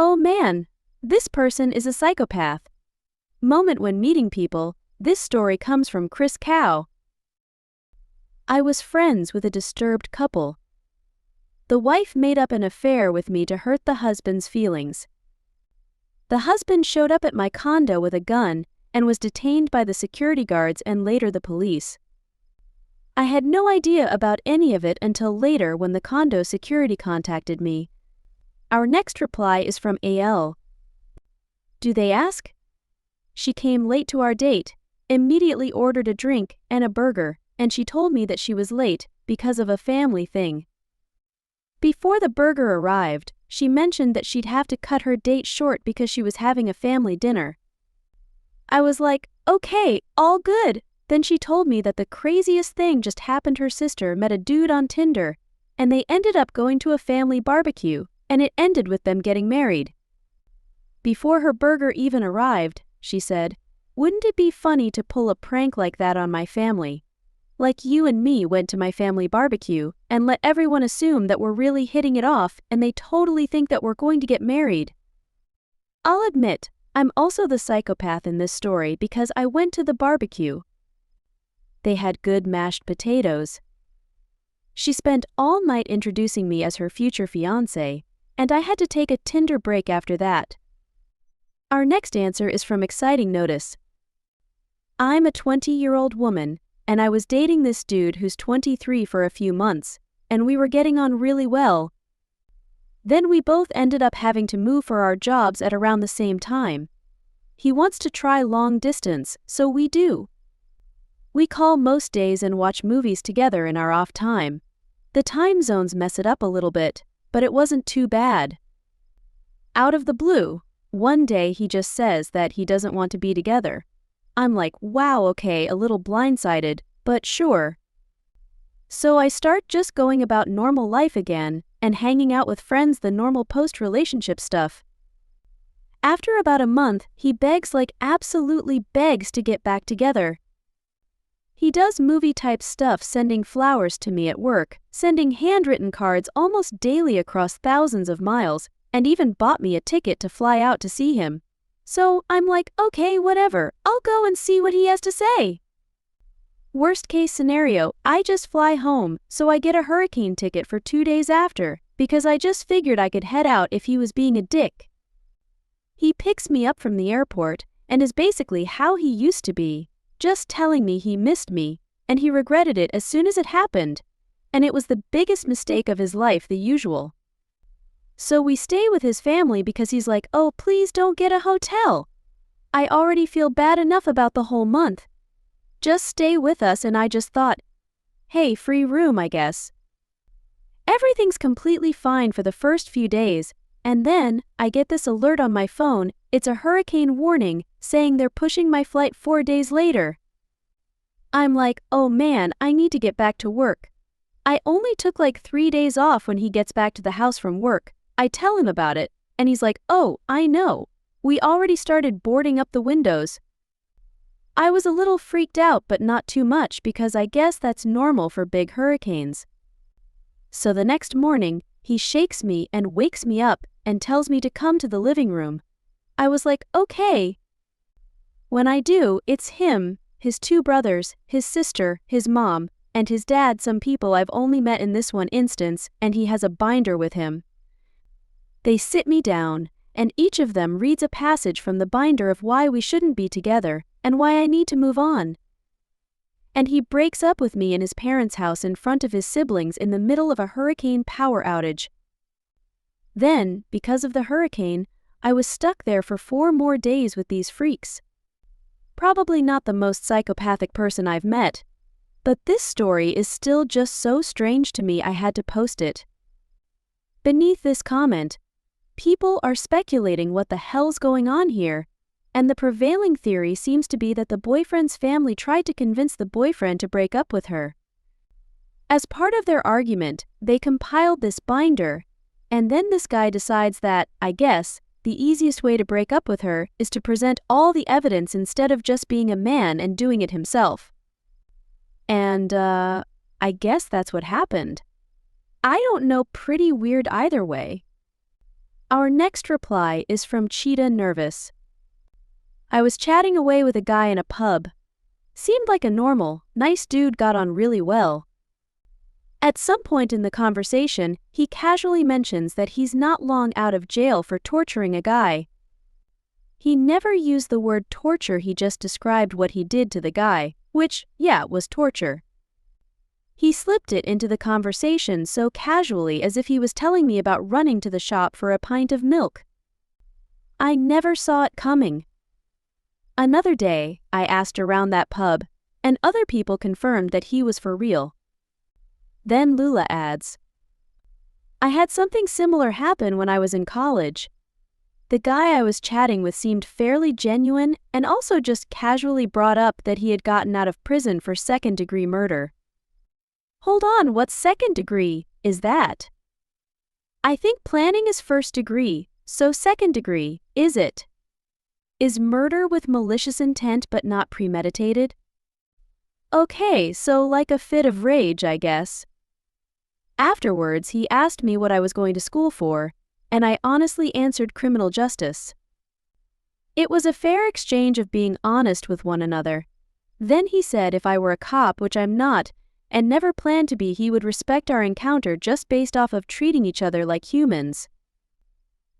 oh man, this person is a psychopath. Moment when meeting people. This story comes from Chris Cow. I was friends with a disturbed couple. The wife made up an affair with me to hurt the husband's feelings. The husband showed up at my condo with a gun and was detained by the security guards and later the police. I had no idea about any of it until later when the condo security contacted me. Our next reply is from AL. Do they ask? She came late to our date, immediately ordered a drink and a burger, and she told me that she was late because of a family thing. Before the burger arrived, she mentioned that she'd have to cut her date short because she was having a family dinner. I was like, okay, all good. Then she told me that the craziest thing just happened. Her sister met a dude on Tinder, and they ended up going to a family barbecue, and it ended with them getting married. Before her burger even arrived, she said, wouldn't it be funny to pull a prank like that on my family? Like you and me went to my family barbecue and let everyone assume that we're really hitting it off and they totally think that we're going to get married. I'll admit, I'm also the psychopath in this story because I went to the barbecue. They had good mashed potatoes. She spent all night introducing me as her future fiancé, and I had to take a Tinder break after that. Our next answer is from Exciting Notice. I'm a 20-year-old woman, and I was dating this dude who's 23 for a few months, and we were getting on really well. Then we both ended up having to move for our jobs at around the same time. He wants to try long distance, so we do. We call most days and watch movies together in our off time. The time zones mess it up a little bit, but it wasn't too bad. Out of the blue, one day he just says that he doesn't want to be together. I'm like, wow, okay, a little blindsided, but sure. So I start just going about normal life again and hanging out with friends, the normal post-relationship stuff. After about a month, he begs, like absolutely begs, to get back together. He does movie-type stuff, sending flowers to me at work, sending handwritten cards almost daily across thousands of miles, and even bought me a ticket to fly out to see him. So I'm like, okay, whatever, I'll go and see what he has to say. Worst case scenario, I just fly home, so I get a hurricane ticket for 2 days after, because I just figured I could head out if he was being a dick. He picks me up from the airport, and is basically how he used to be, just telling me he missed me, and he regretted it as soon as it happened, and it was the biggest mistake of his life, the usual. So we stay with his family because he's like, oh, please don't get a hotel. I already feel bad enough about the whole month. Just stay with us. And I just thought, hey, free room, I guess. Everything's completely fine for the first few days, and then I get this alert on my phone. It's a hurricane warning saying they're pushing my flight 4 days later. I'm like, oh man, I need to get back to work. I only took like 3 days off. When he gets back to the house from work, I tell him about it, and he's like, oh, I know. We already started boarding up the windows. I was a little freaked out, but not too much because I guess that's normal for big hurricanes. So the next morning, he shakes me and wakes me up and tells me to come to the living room. I was like, okay. When I do, it's him, his 2 brothers, his sister, his mom, and his dad, some people I've only met in this one instance, and he has a binder with him. They sit me down, and each of them reads a passage from the binder of why we shouldn't be together, and why I need to move on. And he breaks up with me in his parents' house in front of his siblings in the middle of a hurricane power outage. Then, because of the hurricane, I was stuck there for 4 more days with these freaks. Probably not the most psychopathic person I've met, but this story is still just so strange to me I had to post it. Beneath this comment, people are speculating what the hell's going on here, and the prevailing theory seems to be that the boyfriend's family tried to convince the boyfriend to break up with her. As part of their argument, they compiled this binder, and then this guy decides that, I guess, the easiest way to break up with her is to present all the evidence instead of just being a man and doing it himself. And, I guess that's what happened. I don't know, pretty weird either way. Our next reply is from Cheetah Nervous. I was chatting away with a guy in a pub. Seemed like a normal, nice dude, got on really well. At some point in the conversation, he casually mentions that he's not long out of jail for torturing a guy. He never used the word torture, he just described what he did to the guy, which, yeah, was torture. He slipped it into the conversation so casually as if he was telling me about running to the shop for a pint of milk. I never saw it coming. Another day, I asked around that pub, and other people confirmed that he was for real. Then Lula adds, I had something similar happen when I was in college. The guy I was chatting with seemed fairly genuine and also just casually brought up that he had gotten out of prison for second-degree murder. Hold on, what second degree is that? I think planning is first degree, so second degree, is it? Is murder with malicious intent but not premeditated? Okay, so like a fit of rage, I guess. Afterwards, he asked me what I was going to school for, and I honestly answered criminal justice. It was a fair exchange of being honest with one another. Then he said if I were a cop, which I'm not, and never planned to be, he would respect our encounter just based off of treating each other like humans.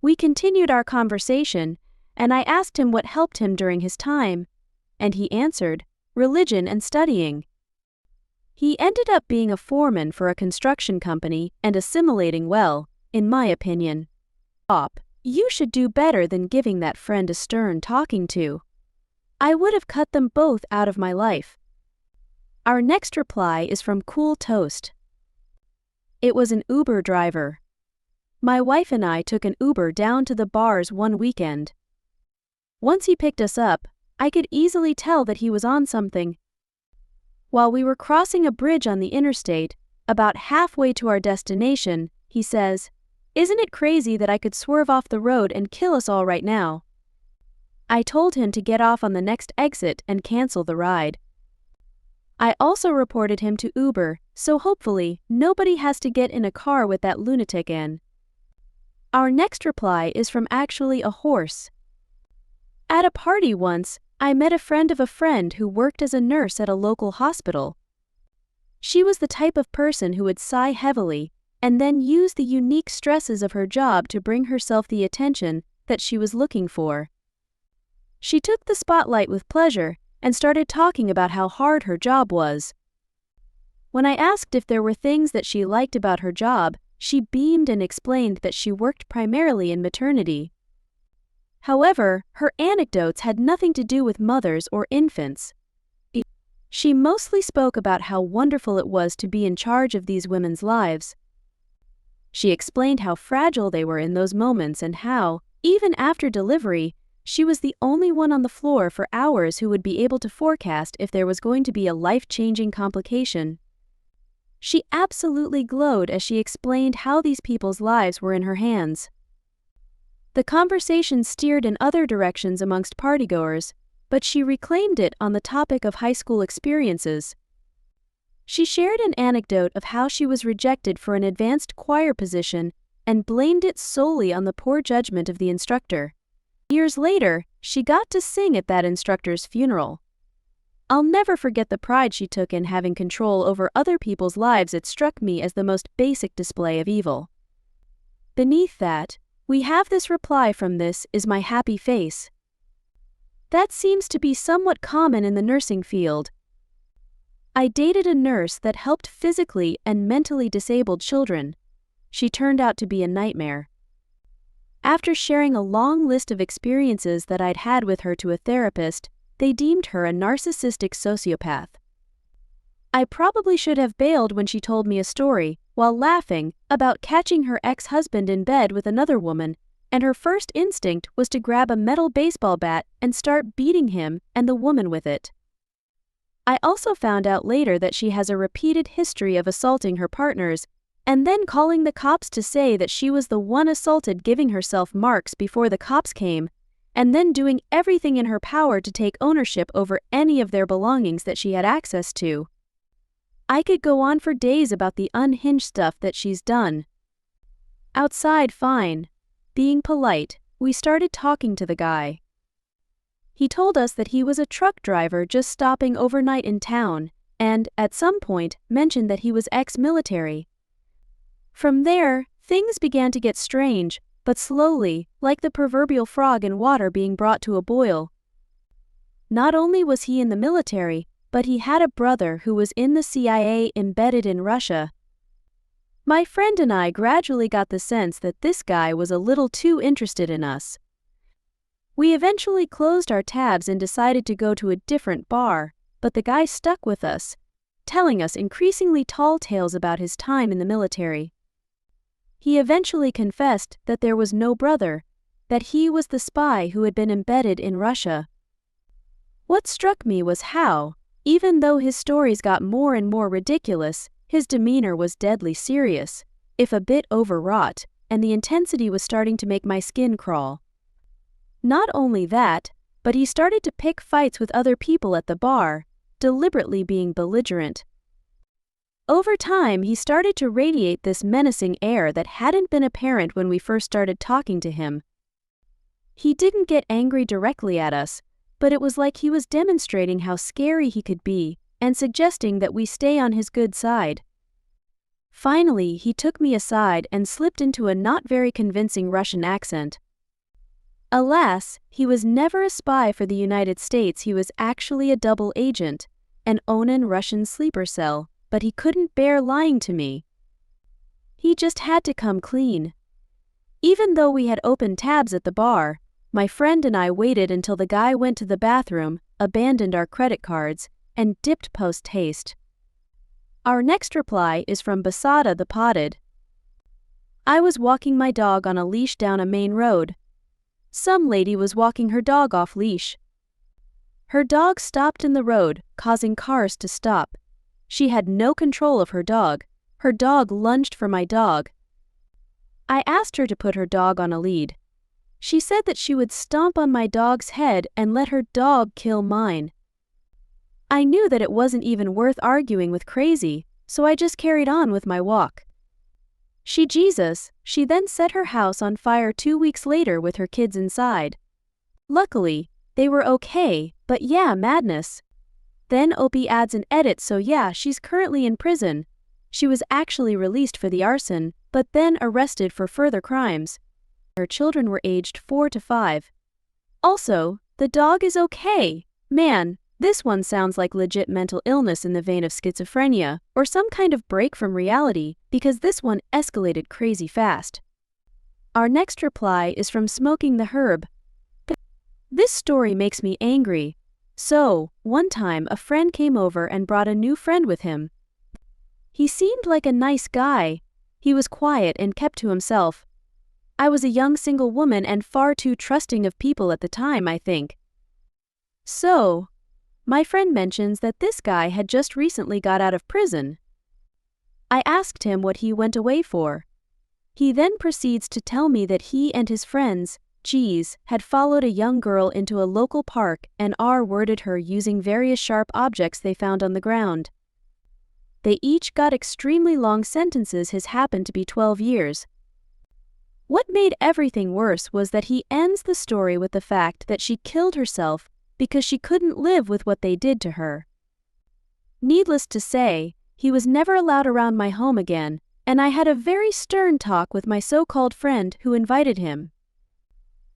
We continued our conversation, and I asked him what helped him during his time, and he answered, religion and studying. He ended up being a foreman for a construction company and assimilating well, in my opinion. You should do better than giving that friend a stern talking to. I would have cut them both out of my life. Our next reply is from Cool Toast. It was an Uber driver. My wife and I took an Uber down to the bars one weekend. Once he picked us up, I could easily tell that he was on something. While we were crossing a bridge on the interstate, about halfway to our destination, he says, "Isn't it crazy that I could swerve off the road and kill us all right now?" I told him to get off on the next exit and cancel the ride. I also reported him to Uber, so hopefully nobody has to get in a car with that lunatic in. Our next reply is from actually a horse. At a party once, I met a friend of a friend who worked as a nurse at a local hospital. She was the type of person who would sigh heavily and then use the unique stresses of her job to bring herself the attention that she was looking for. She took the spotlight with pleasure and started talking about how hard her job was. When I asked if there were things that she liked about her job, she beamed and explained that she worked primarily in maternity. However, her anecdotes had nothing to do with mothers or infants. She mostly spoke about how wonderful it was to be in charge of these women's lives. She explained how fragile they were in those moments and how, even after delivery, she was the only one on the floor for hours who would be able to forecast if there was going to be a life-changing complication. She absolutely glowed as she explained how these people's lives were in her hands. The conversation steered in other directions amongst partygoers, but she reclaimed it on the topic of high school experiences. She shared an anecdote of how she was rejected for an advanced choir position and blamed it solely on the poor judgment of the instructor. Years later, she got to sing at that instructor's funeral. I'll never forget the pride she took in having control over other people's lives. It struck me as the most basic display of evil. Beneath that, we have this reply from This Is My Happy Face. That seems to be somewhat common in the nursing field. I dated a nurse that helped physically and mentally disabled children. She turned out to be a nightmare. After sharing a long list of experiences that I'd had with her to a therapist, they deemed her a narcissistic sociopath. I probably should have bailed when she told me a story, while laughing, about catching her ex-husband in bed with another woman, and her first instinct was to grab a metal baseball bat and start beating him and the woman with it. I also found out later that she has a repeated history of assaulting her partners, and then calling the cops to say that she was the one assaulted, giving herself marks before the cops came, and then doing everything in her power to take ownership over any of their belongings that she had access to. I could go on for days about the unhinged stuff that she's done. Outside, fine. Being polite, we started talking to the guy. He told us that he was a truck driver just stopping overnight in town, and, at some point, mentioned that he was ex-military. From there, things began to get strange, but slowly, like the proverbial frog in water being brought to a boil. Not only was he in the military, but he had a brother who was in the CIA embedded in Russia. My friend and I gradually got the sense that this guy was a little too interested in us. We eventually closed our tabs and decided to go to a different bar, but the guy stuck with us, telling us increasingly tall tales about his time in the military. He eventually confessed that there was no brother, that he was the spy who had been embedded in Russia. What struck me was how, even though his stories got more and more ridiculous, his demeanor was deadly serious, if a bit overwrought, and the intensity was starting to make my skin crawl. Not only that, but he started to pick fights with other people at the bar, deliberately being belligerent. Over time, he started to radiate this menacing air that hadn't been apparent when we first started talking to him. He didn't get angry directly at us, but it was like he was demonstrating how scary he could be, and suggesting that we stay on his good side. Finally, he took me aside and slipped into a not very convincing Russian accent. Alas, he was never a spy for the United States. He was actually a double agent, an Onan Russian sleeper cell, but he couldn't bear lying to me. He just had to come clean. Even though we had opened tabs at the bar, my friend and I waited until the guy went to the bathroom, abandoned our credit cards, and dipped post-haste. Our next reply is from Basada the Potted. I was walking my dog on a leash down a main road. Some lady was walking her dog off leash. Her dog stopped in the road, causing cars to stop. She had no control of her dog. Her dog lunged for my dog. I asked her to put her dog on a lead. She said that she would stomp on my dog's head and let her dog kill mine. I knew that it wasn't even worth arguing with crazy, so I just carried on with my walk. She then set her house on fire 2 weeks later with her kids inside. Luckily, they were okay, but yeah, madness. Then Opie adds an edit, so yeah, she's currently in prison. She was actually released for the arson, but then arrested for further crimes. Her children were aged 4 to 5. Also, the dog is okay. Man, this one sounds like legit mental illness in the vein of schizophrenia, or some kind of break from reality, because this one escalated crazy fast. Our next reply is from Smoking the Herb. This story makes me angry. So, one time a friend came over and brought a new friend with him. He seemed like a nice guy. He was quiet and kept to himself. I was a young single woman and far too trusting of people at the time, I think. So, my friend mentions that this guy had just recently got out of prison. I asked him what he went away for. He then proceeds to tell me that he and his friends, had followed a young girl into a local park and R-worded her using various sharp objects they found on the ground. They each got extremely long sentences. His happened to be 12 years. What made everything worse was that he ends the story with the fact that she killed herself because she couldn't live with what they did to her. Needless to say, he was never allowed around my home again, and I had a very stern talk with my so-called friend who invited him.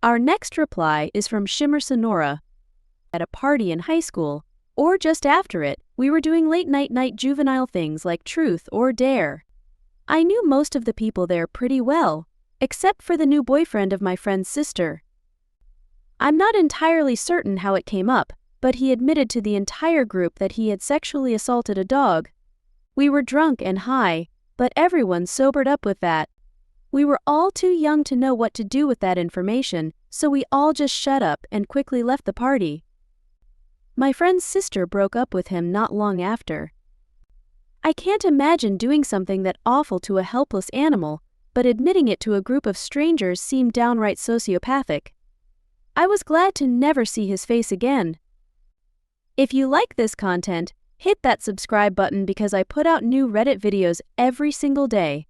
Our next reply is from Shimmer Sonora. At a party in high school, or just after it, we were doing late-night juvenile things like Truth or Dare. I knew most of the people there pretty well, except for the new boyfriend of my friend's sister. I'm not entirely certain how it came up, but he admitted to the entire group that he had sexually assaulted a dog. We were drunk and high, but everyone sobered up with that. We were all too young to know what to do with that information, so we all just shut up and quickly left the party. My friend's sister broke up with him not long after. I can't imagine doing something that awful to a helpless animal, but admitting it to a group of strangers seemed downright sociopathic. I was glad to never see his face again. If you like this content, hit that subscribe button because I put out new Reddit videos every single day.